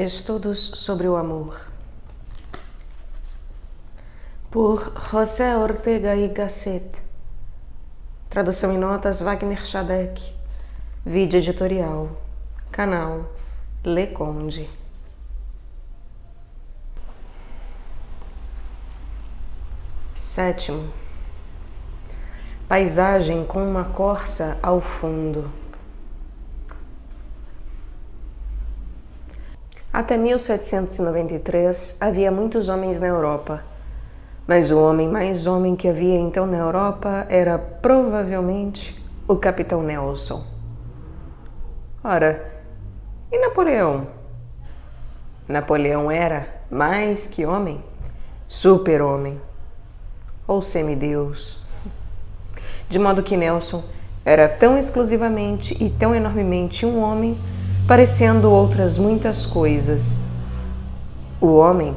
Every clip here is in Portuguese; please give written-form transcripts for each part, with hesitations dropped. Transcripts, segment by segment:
Estudos sobre o amor, por José Ortega y Gasset. Tradução em notas Wagner Chadec. Vídeo editorial. Canal Le Conde. Sétimo. Paisagem com uma corça ao fundo. Até 1793 havia muitos homens na Europa, mas o homem mais homem que havia então na Europa era provavelmente o Capitão Nelson. Ora, e Napoleão? Napoleão era, mais que homem, super-homem, ou semideus. De modo que Nelson era tão exclusivamente e tão enormemente um homem, parecendo outras muitas coisas. O homem,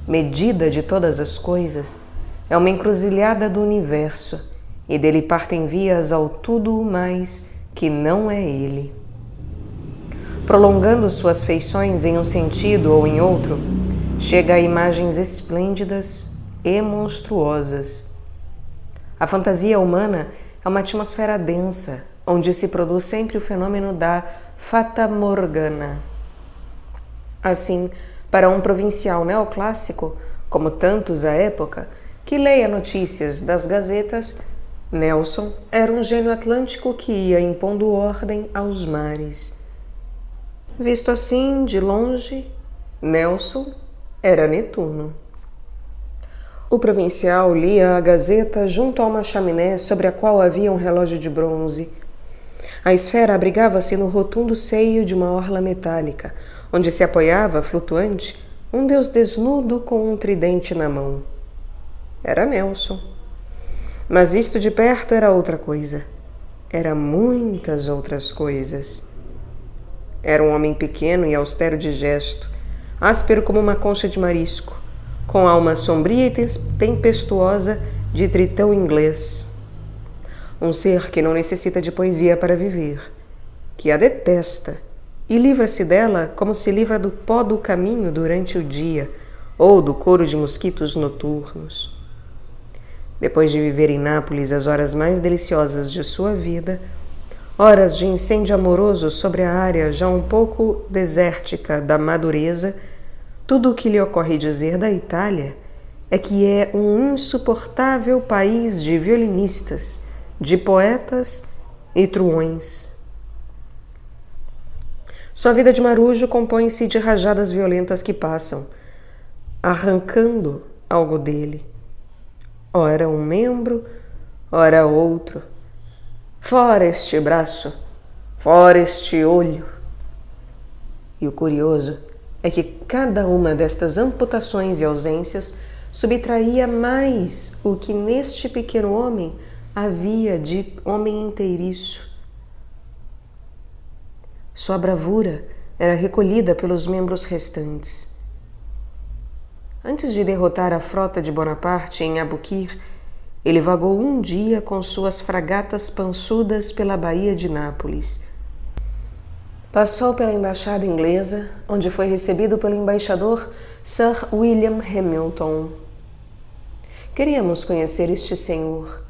medida de todas as coisas, é uma encruzilhada do universo, e dele partem vias ao tudo o mais que não é ele. Prolongando suas feições em um sentido ou em outro, chega a imagens esplêndidas e monstruosas. A fantasia humana é uma atmosfera densa, onde se produz sempre o fenômeno da Fata Morgana. Assim, para um provincial neoclássico, como tantos à época, que leia notícias das gazetas, Nelson era um gênio atlântico que ia impondo ordem aos mares. Visto assim, de longe, Nelson era Netuno. O provincial lia a gazeta junto a uma chaminé sobre a qual havia um relógio de bronze. A esfera abrigava-se no rotundo seio de uma orla metálica, onde se apoiava, flutuante, um deus desnudo com um tridente na mão. Era Nelson. Mas visto de perto era outra coisa. Era muitas outras coisas. Era um homem pequeno e austero de gesto, áspero como uma concha de marisco, com alma sombria e tempestuosa de tritão inglês. Um ser que não necessita de poesia para viver, que a detesta e livra-se dela como se livra do pó do caminho durante o dia ou do couro de mosquitos noturnos. Depois de viver em Nápoles as horas mais deliciosas de sua vida, horas de incêndio amoroso sobre a área já um pouco desértica da Madureza, tudo o que lhe ocorre dizer da Itália é que é um insuportável país de violinistas, de poetas e truões. Sua vida de marujo compõe-se de rajadas violentas que passam, arrancando algo dele. Ora um membro, ora outro. Fora este braço, fora este olho. E o curioso é que cada uma destas amputações e ausências subtraía mais o que neste pequeno homem havia de homem inteiriço. Sua bravura era recolhida pelos membros restantes. Antes de derrotar a frota de Bonaparte em Aboukir, ele vagou um dia com suas fragatas pançudas pela Baía de Nápoles. Passou pela embaixada inglesa, onde foi recebido pelo embaixador Sir William Hamilton. Queríamos conhecer este senhor,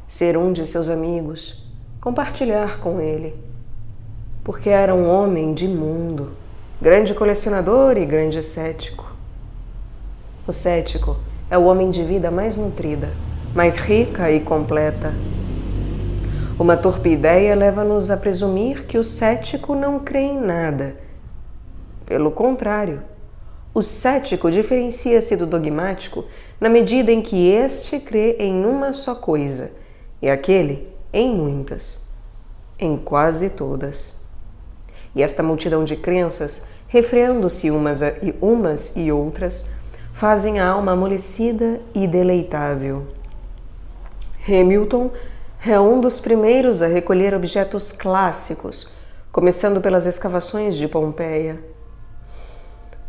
ser um de seus amigos, compartilhar com ele, porque era um homem de mundo, grande colecionador e grande cético. O cético é o homem de vida mais nutrida, mais rica e completa. Uma torpe ideia leva-nos a presumir que o cético não crê em nada. Pelo contrário, o cético diferencia-se do dogmático na medida em que este crê em uma só coisa, e aquele em muitas, em quase todas. E esta multidão de crenças, refreando-se umas e outras, fazem a alma amolecida e deleitável. Hamilton é um dos primeiros a recolher objetos clássicos, começando pelas escavações de Pompeia.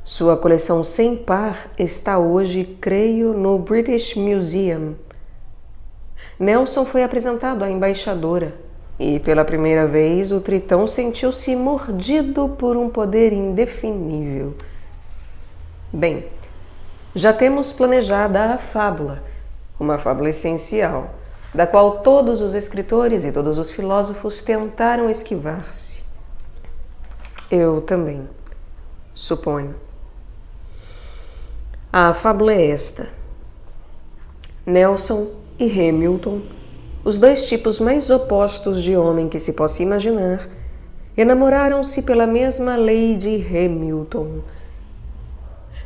Sua coleção sem par está hoje, creio, no British Museum. Nelson foi apresentado à embaixadora e, pela primeira vez, o tritão sentiu-se mordido por um poder indefinível Bem, já temos planejada a fábula, uma fábula essencial, da qual todos os escritores e todos os filósofos tentaram esquivar-se. Eu também, suponho. A fábula é esta. Nelson e Hamilton, os dois tipos mais opostos de homem que se possa imaginar, enamoraram-se pela mesma Lady Hamilton.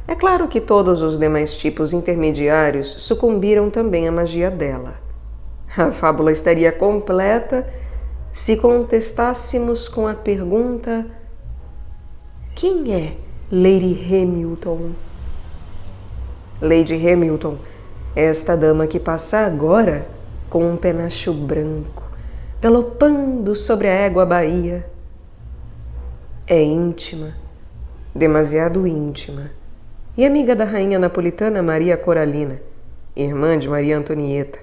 É claro que todos os demais tipos intermediários sucumbiram também à magia dela. A fábula estaria completa se contestássemos com a pergunta: quem é Lady Hamilton? Lady Hamilton é esta dama que passa agora com um penacho branco, galopando sobre a égua Bahia. É íntima, demasiado íntima, e amiga da rainha napolitana Maria Coralina, irmã de Maria Antonieta,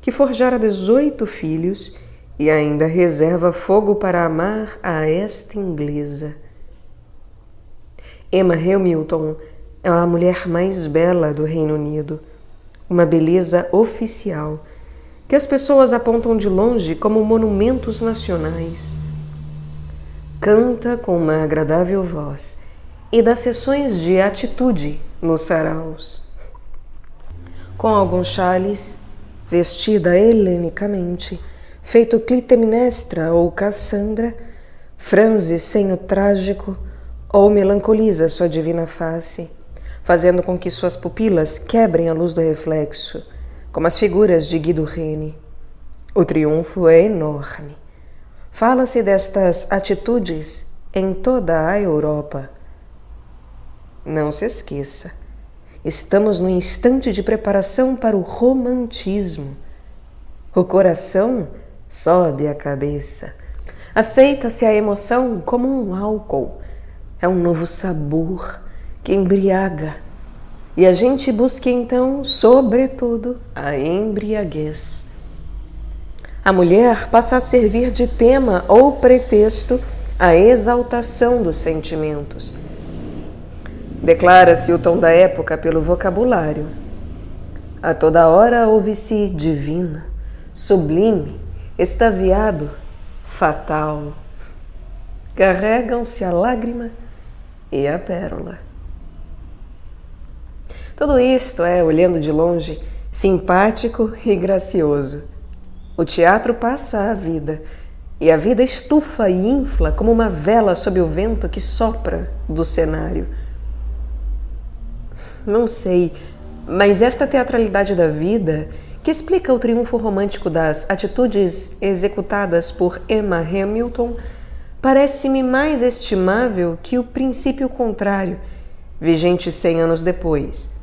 que forjara 18 filhos e ainda reserva fogo para amar a esta inglesa. Emma Hamilton é a mulher mais bela do Reino Unido, uma beleza oficial, que as pessoas apontam de longe como monumentos nacionais. Canta com uma agradável voz e dá sessões de atitude nos saraus. Com alguns chales, vestida helenicamente, feito Clitemnestra ou Cassandra, franze senho trágico ou melancoliza sua divina face, fazendo com que suas pupilas quebrem a luz do reflexo, como as figuras de Guido Reni. O triunfo é enorme. Fala-se destas atitudes em toda a Europa. Não se esqueça, estamos no instante de preparação para o romantismo. O coração sobe a cabeça. Aceita-se a emoção como um álcool. É um novo sabor que embriaga. E a gente busca então, sobretudo, a embriaguez. A mulher passa a servir de tema ou pretexto à exaltação dos sentimentos. Declara-se o tom da época pelo vocabulário. A toda hora ouve-se divina, sublime, extasiado, fatal. Carregam-se a lágrima e a pérola. Tudo isto é, olhando de longe, simpático e gracioso. O teatro passa a vida, e a vida estufa e infla como uma vela sob o vento que sopra do cenário. Não sei, mas esta teatralidade da vida, que explica o triunfo romântico das atitudes executadas por Emma Hamilton, parece-me mais estimável que o princípio contrário, vigente 100 anos depois,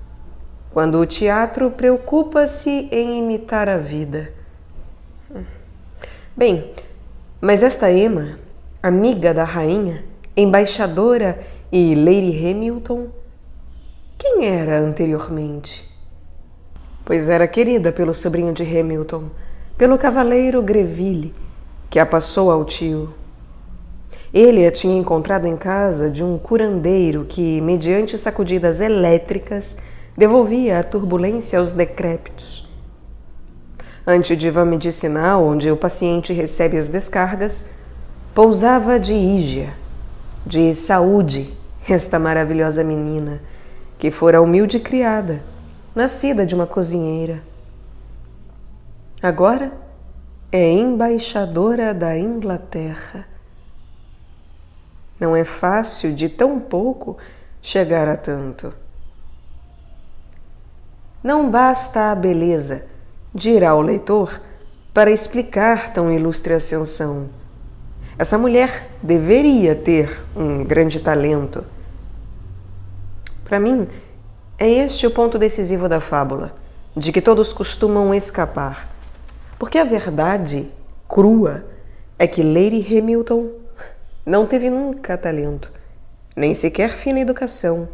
quando o teatro preocupa-se em imitar a vida. Bem, mas esta Emma, amiga da rainha, embaixadora e Lady Hamilton, quem era anteriormente? Pois era querida pelo sobrinho de Hamilton, pelo cavaleiro Greville, que a passou ao tio. Ele a tinha encontrado em casa de um curandeiro que, mediante sacudidas elétricas, devolvia a turbulência aos decrépitos. Antediva medicinal, onde o paciente recebe as descargas, pousava de Ígia, de saúde, esta maravilhosa menina, que fora humilde criada, nascida de uma cozinheira. Agora é embaixadora da Inglaterra. Não é fácil, de tão pouco, chegar a tanto. Não basta a beleza, dirá o leitor, para explicar tão ilustre ascensão. Essa mulher deveria ter um grande talento. Para mim, é este o ponto decisivo da fábula, de que todos costumam escapar. Porque a verdade crua é que Lady Hamilton não teve nunca talento, nem sequer fina educação,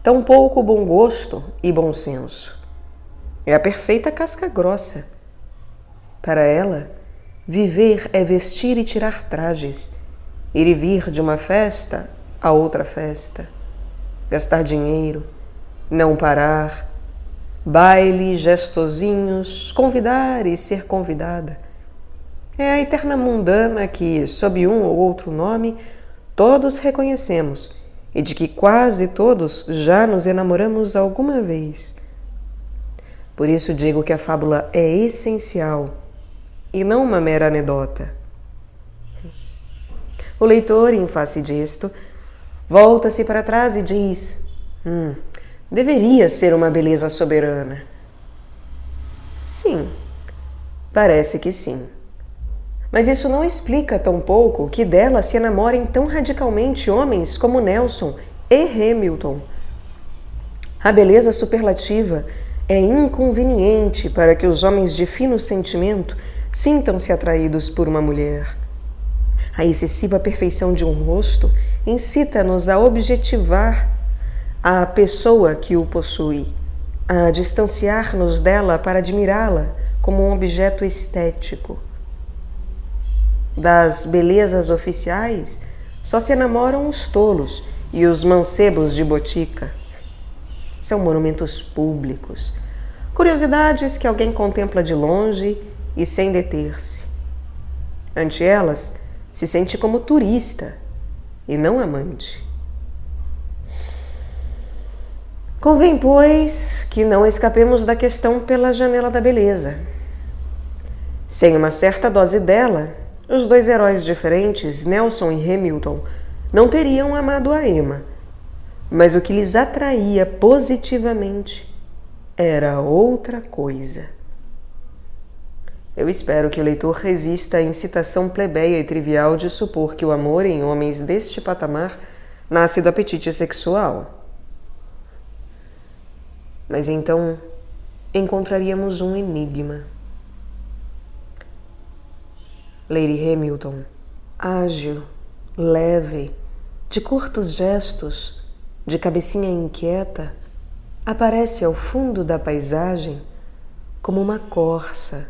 tampouco bom gosto e bom senso. É a perfeita casca grossa. Para ela, viver é vestir e tirar trajes, ir e vir de uma festa a outra festa. gastar dinheiro, não parar, baile, gestosinhos, convidar e ser convidada. É a eterna mundana que, sob um ou outro nome, todos reconhecemos e de que quase todos já nos enamoramos alguma vez. Por isso digo que a fábula é essencial e não uma mera anedota. O leitor, em face disto, volta-se para trás e diz: deveria ser uma beleza soberana. Sim, parece que sim. Mas isso não explica tampouco que dela se enamorem tão radicalmente homens como Nelson e Hamilton. A beleza superlativa é inconveniente para que os homens de fino sentimento sintam-se atraídos por uma mulher. A excessiva perfeição de um rosto incita-nos a objetivar a pessoa que o possui, a distanciar-nos dela para admirá-la como um objeto estético. Das belezas oficiais, só se enamoram os tolos e os mancebos de botica. São monumentos públicos, curiosidades que alguém contempla de longe e sem deter-se. Ante elas, se sente como turista e não amante. Convém, pois, que não escapemos da questão pela janela da beleza. Sem uma certa dose dela, os dois heróis diferentes, Nelson e Hamilton, não teriam amado a Emma, mas o que lhes atraía positivamente era outra coisa. Eu espero que o leitor resista à incitação plebeia e trivial de supor que o amor em homens deste patamar nasce do apetite sexual. Mas então encontraríamos um enigma. Lady Hamilton, ágil, leve, de curtos gestos, de cabecinha inquieta, aparece ao fundo da paisagem como uma corça.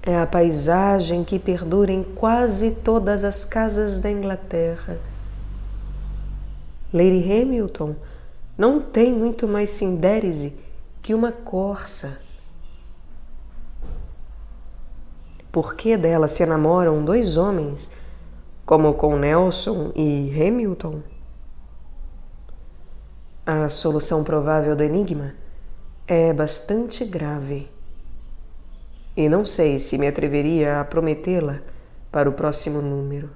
É a paisagem que perdura em quase todas as casas da Inglaterra. Lady Hamilton não tem muito mais sindérese que uma corça. Por que dela se enamoram dois homens, como com Nelson e Hamilton? A solução provável do enigma é bastante grave. E não sei se me atreveria a prometê-la para o próximo número.